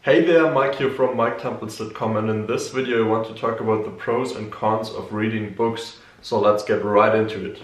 Hey there, Mike here from MikeTemplates.com, and in this video I want to talk about the pros and cons of reading books, so let's get right into it.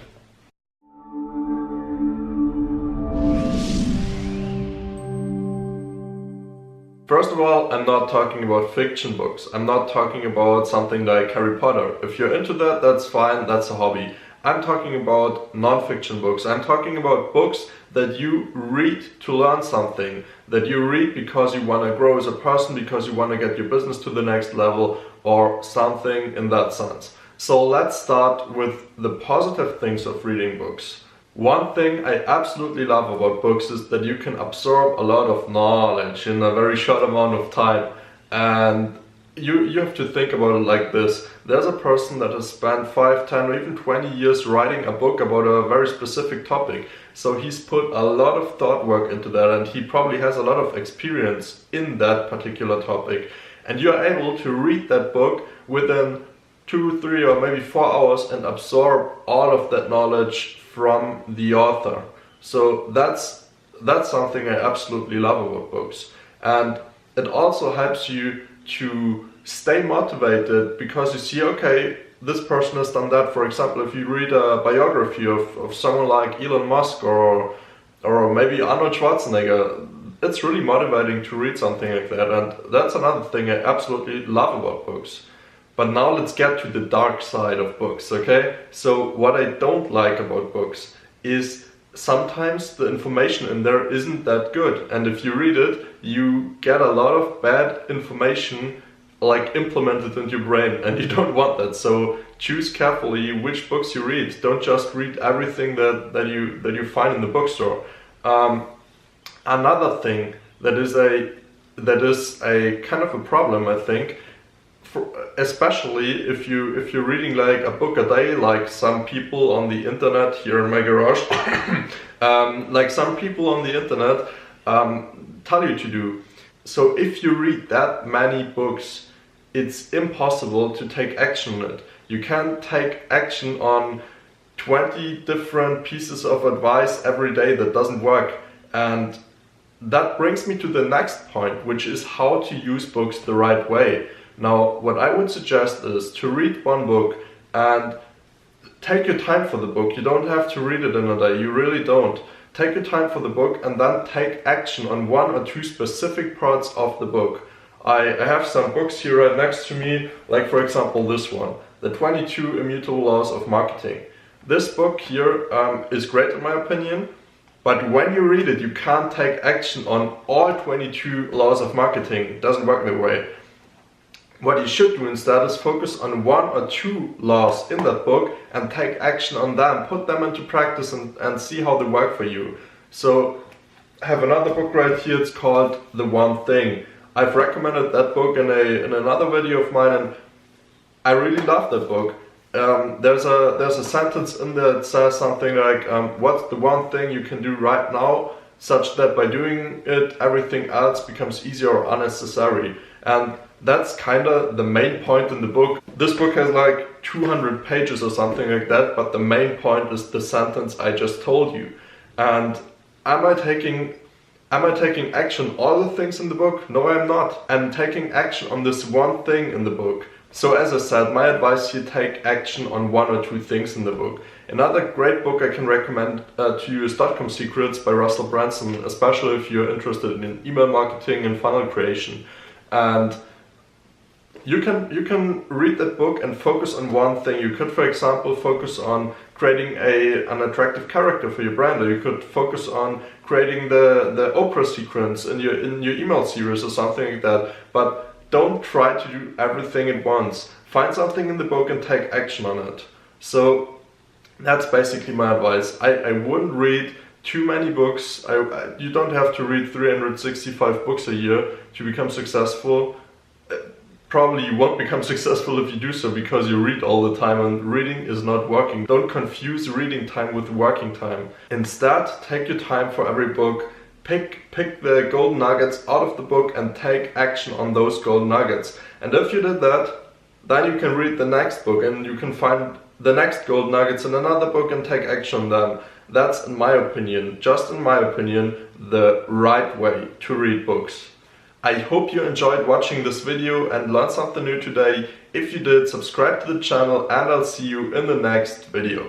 First of all, I'm not talking about fiction books. I'm not talking about something like Harry Potter. If you're into that, that's fine, that's a hobby. I'm talking about non-fiction books. I'm talking about books that you read to learn something, that you read because you want to grow as a person, because you want to get your business to the next level, or something in that sense. So let's start with the positive things of reading books. One thing I absolutely love about books is that you can absorb a lot of knowledge in a very short amount of time. And you have to think about it like this. There's a person that has spent 5, 10 or even 20 years writing a book about a very specific topic. So he's put a lot of thought work into that, and he probably has a lot of experience in that particular topic. And you're able to read that book within 2, 3 or maybe 4 hours and absorb all of that knowledge from the author. So that's something I absolutely love about books. And it also helps you to stay motivated because you see, okay, this person has done that. For example, if you read a biography of someone like Elon Musk or maybe Arnold Schwarzenegger, it's really motivating to read something like that. And that's another thing I absolutely love about books. But now let's get to the dark side of books, okay? So what I don't like about books is sometimes the information in there isn't that good, and if you read it, you get a lot of bad information like implemented into your brain, and you don't want that. So choose carefully which books you read. Don't just read everything that you find in the bookstore. Another thing that is a kind of a problem, I think, especially if you're reading like a book a day, like some people on the internet here in my garage, like some people on the internet tell you to do. So if you read that many books, it's impossible to take action on it. You can't take action on 20 different pieces of advice every day. That doesn't work. And that brings me to the next point, which is how to use books the right way. Now, what I would suggest is to read one book and take your time for the book. You don't have to read it in a day, you really don't. Take your time for the book and then take action on 1 or 2 specific parts of the book. I have some books here right next to me, like for example this one, The 22 Immutable Laws of Marketing. This book here is great in my opinion, but when you read it, you can't take action on all 22 laws of marketing. It doesn't work that way. What you should do instead is focus on 1 or 2 laws in that book and take action on them, put them into practice and see how they work for you. So I have another book right here, it's called The One Thing. I've recommended that book in another video of mine, and I really love that book. There's a sentence in there that says something like, what's the one thing you can do right now such that by doing it everything else becomes easier or unnecessary. And that's kind of the main point in the book. This book has like 200 pages or something like that, but the main point is the sentence I just told you. And am I taking action on all the things in the book? No, I'm not. I'm taking action on this one thing in the book. So as I said, my advice here, take action on 1 or 2 things in the book. Another great book I can recommend to you is .com Secrets by Russell Brunson, especially if you're interested in email marketing and funnel creation. And you can read that book and focus on one thing. You could, for example, focus on creating an attractive character for your brand, or you could focus on creating the Oprah sequence in your email series or something like that. But don't try to do everything at once. Find something in the book and take action on it. So that's basically my advice. I wouldn't read too many books. You don't have to read 365 books a year to become successful. Probably you won't become successful if you do so because you read all the time, and reading is not working. Don't confuse reading time with working time. Instead, take your time for every book. Pick the golden nuggets out of the book and take action on those golden nuggets. And if you did that, then you can read the next book and you can find the next golden nuggets in another book and take action on them. That's, in my opinion, just in my opinion, the right way to read books. I hope you enjoyed watching this video and learned something new today. If you did, subscribe to the channel and I'll see you in the next video.